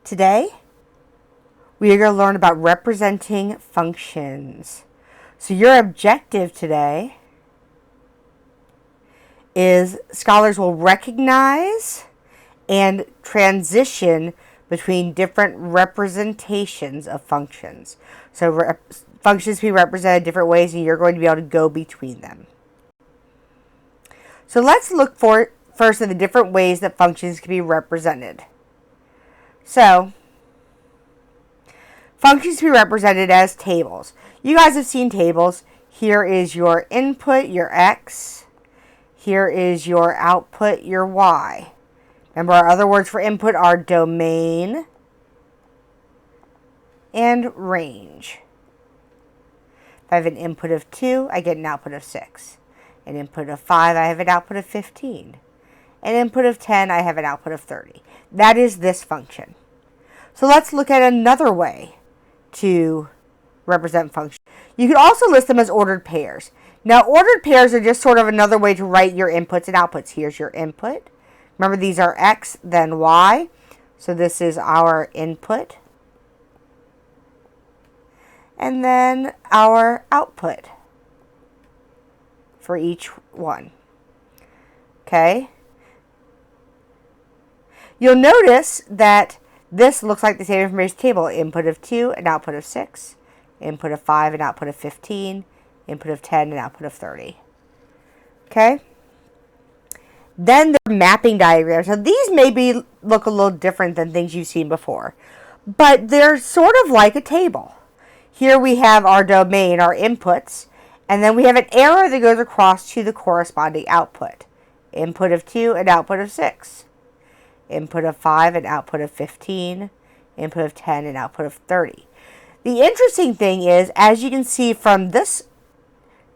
Today, we are going to learn about representing functions. So your objective today is scholars will recognize and transition between different representations of functions. So functions can be represented different ways, and you're going to be able to go between them. So let's look first at the different ways that functions can be represented. So, functions can be represented as tables. You guys have seen tables. Here is your input, your x. Here is your output, your y. Remember, our other words for input are domain and range. If I have an input of 2, I get an output of 6. An input of 5, I have an output of 15. An input of 10, I have an output of 30. That is this function. So let's look at another way to represent functions. You can also list them as ordered pairs. Now, ordered pairs are just sort of another way to write your inputs and outputs. Here's your input. Remember, these are x, then y. So this is our input. And then our output for each one. Okay? You'll notice that this looks like the same information table. Input of 2, an output of 6. Input of 5, an output of 15. Input of 10, an output of 30. Okay? Then the mapping diagrams. Now these maybe look a little different than things you've seen before, but they're sort of like a table. Here we have our domain, our inputs, and then we have an arrow that goes across to the corresponding output. Input of 2, an output of 6. Input of 5, an output of 15. Input of 10, an output of 30. The interesting thing is, as you can see from this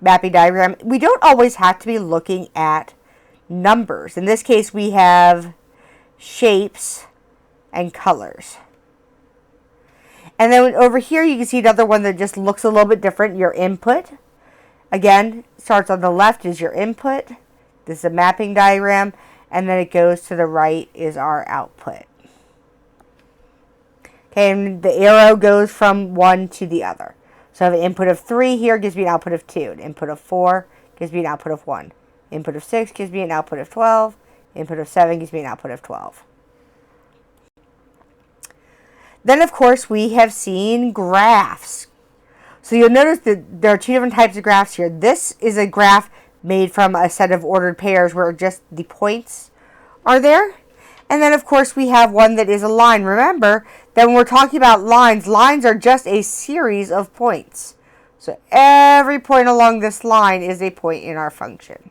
mapping diagram, we don't always have to be looking at numbers. In this case, we have shapes and colors. And then over here, you can see another one that just looks a little bit different. Your input, again, starts on the left is your input. This is a mapping diagram. And then it goes to the right is our output. Okay, and the arrow goes from one to the other. So I have an input of 3 here, gives me an output of 2. An input of 4 gives me an output of 1. Input of 6 gives me an output of 12. Input of 7 gives me an output of 12. Then, of course, we have seen graphs. So you'll notice that there are 2 different types of graphs here. This is a graph made from a set of ordered pairs where just the points are there. And then, of course, we have one that is a line. Remember that when we're talking about lines, lines are just a series of points. So every point along this line is a point in our function.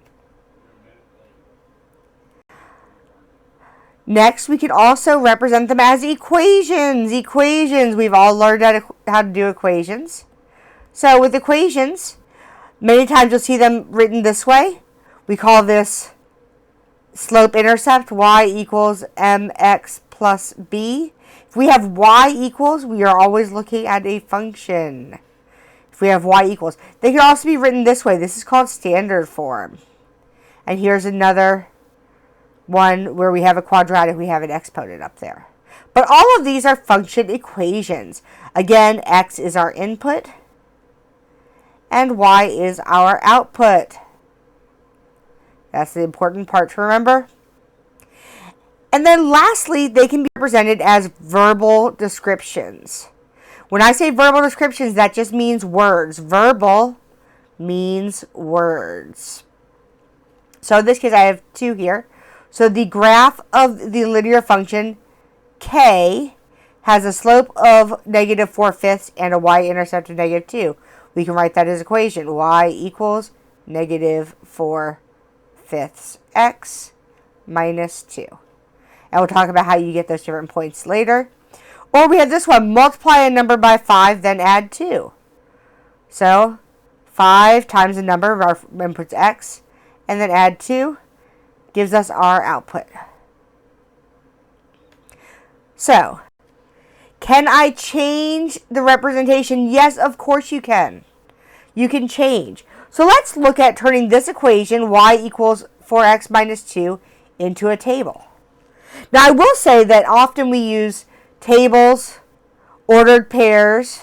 Next, we can also represent them as equations. Equations, we've all learned how to do equations. So with equations, many times you'll see them written this way. We call this slope-intercept, y equals mx plus b. If we have y equals, we are always looking at a function. If we have y equals. They can also be written this way. This is called standard form. And here's another one where we have a quadratic, we have an exponent up there. But all of these are function equations. Again, x is our input, and y is our output. That's the important part to remember. And then lastly, they can be represented as verbal descriptions. When I say verbal descriptions, that just means words. Verbal means words. So in this case, I have 2 here. So the graph of the linear function k has a slope of negative 4/5 and a y-intercept of negative 2. We can write that as equation. Y equals negative 4/5 x minus 2. And we'll talk about how you get those different points later. Or we have this one, multiply a number by 5, then add 2. So 5 times the number of our inputs x, and then add 2. Gives us our output. So, can I change the representation? Yes, of course you can. You can change. So let's look at turning this equation, y equals 4x minus 2, into a table. Now I will say that often we use tables, ordered pairs,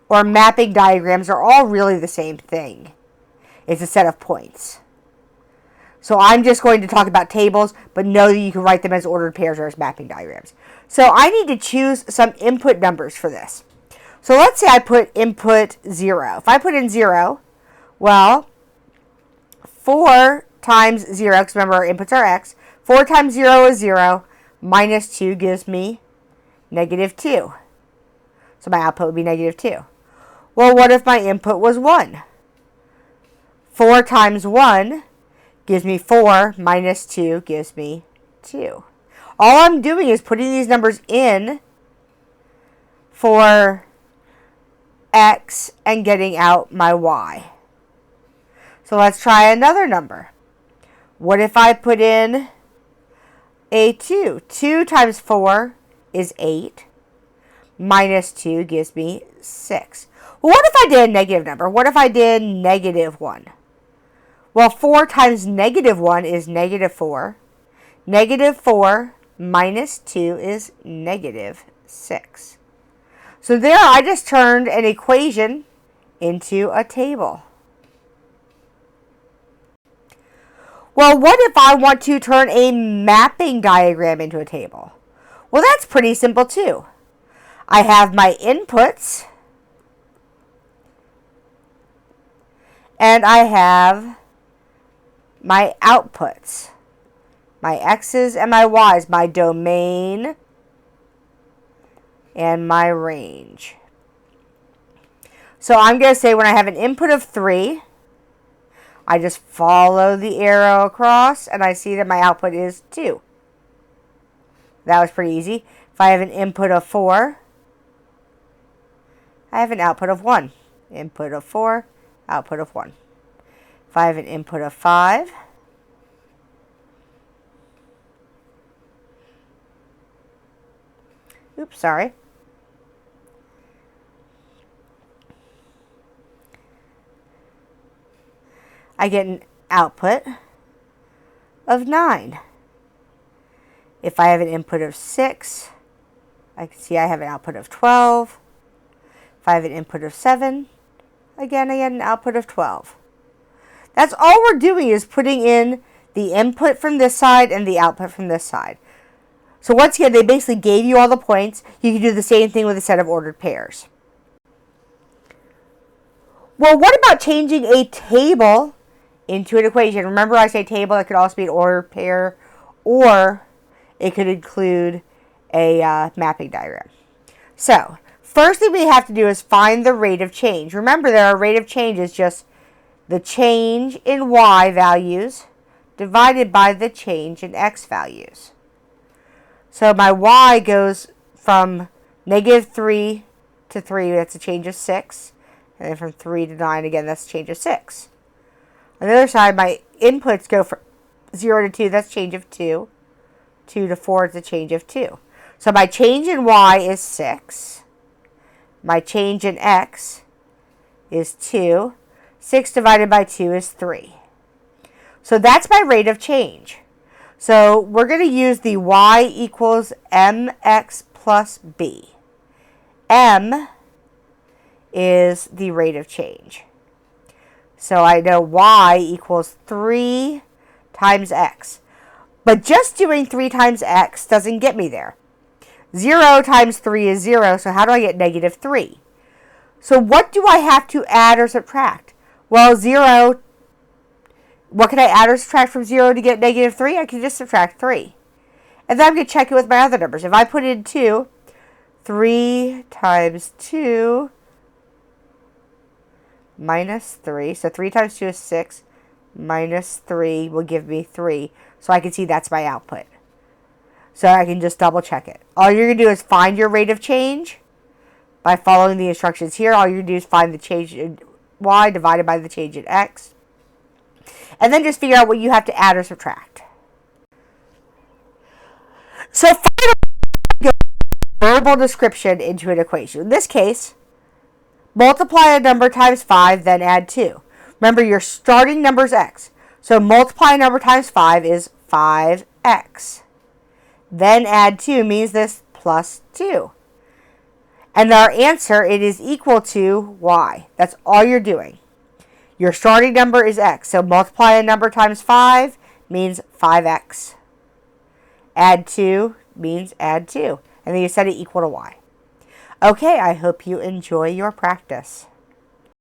or mapping diagrams are all really the same thing. It's a set of points. So I'm just going to talk about tables, but know that you can write them as ordered pairs or as mapping diagrams. So I need to choose some input numbers for this. So let's say I put input 0. If I put in 0, well, 4 times 0, because remember our inputs are x, 4 times 0 is 0, minus 2 gives me negative 2. So my output would be negative 2. Well, what if my input was 1? 4 times 1 gives me 4, minus 2 gives me 2. All I'm doing is putting these numbers in for x and getting out my y. So let's try another number. What if I put in a 2? 2 times 4 is 8. Minus 2 gives me 6. Well, what if I did a negative number? What if I did negative 1? Well, 4 times negative 1 is negative 4. Negative 4 minus 2 is negative 6. So there I just turned an equation into a table. Well, what if I want to turn a mapping diagram into a table? Well, that's pretty simple too. I have my inputs, and I have my outputs, my x's and my y's, my domain and my range. So I'm going to say when I have an input of 3, I just follow the arrow across and I see that my output is 2. That was pretty easy. If I have an input of 4, I have an output of 1. Input of 4, output of 1. If I have an input of 5, oops, sorry. I get an output of 9. If I have an input of 6, I can see I have an output of 12. If I have an input of 7, again, I get an output of 12. That's all we're doing is putting in the input from this side and the output from this side. So once again, they basically gave you all the points. You can do the same thing with a set of ordered pairs. Well, what about changing a table into an equation? Remember I say table, it could also be an ordered pair, or it could include a mapping diagram. So, first thing we have to do is find the rate of change. Remember that our rate of change is just the change in y values divided by the change in x values. So my y goes from negative 3 to 3, that's a change of 6. And then from 3 to 9, again, that's a change of 6. On the other side, my inputs go from 0 to 2, that's a change of 2. 2 to 4 is a change of 2. So my change in y is 6. My change in x is 2. 6 divided by 2 is 3. So that's my rate of change. So we're going to use the y equals mx plus b. M is the rate of change. So I know y equals 3 times x. But just doing 3 times x doesn't get me there. 0 times 3 is 0, so how do I get negative 3? So what do I have to add or subtract? Well, 0, what can I add or subtract from 0 to get negative 3? I can just subtract 3. And then I'm going to check it with my other numbers. If I put in 2, 3 times 2 minus 3. So 3 times 2 is 6. Minus 3 will give me 3. So I can see that's my output. So I can just double check it. All you're going to do is find your rate of change by following the instructions here. All you're going to do is find the change in y divided by the change in x. And then just figure out what you have to add or subtract. So finally, verbal description into an equation. In this case, multiply a number times 5, then add 2. Remember, your starting number is x. So multiply a number times 5 is 5x. Then add 2 means this plus 2. And our answer, it is equal to y. That's all you're doing. Your starting number is x. So multiply a number times 5 means 5x. Add 2 means add 2. And then you set it equal to y. Okay, I hope you enjoy your practice.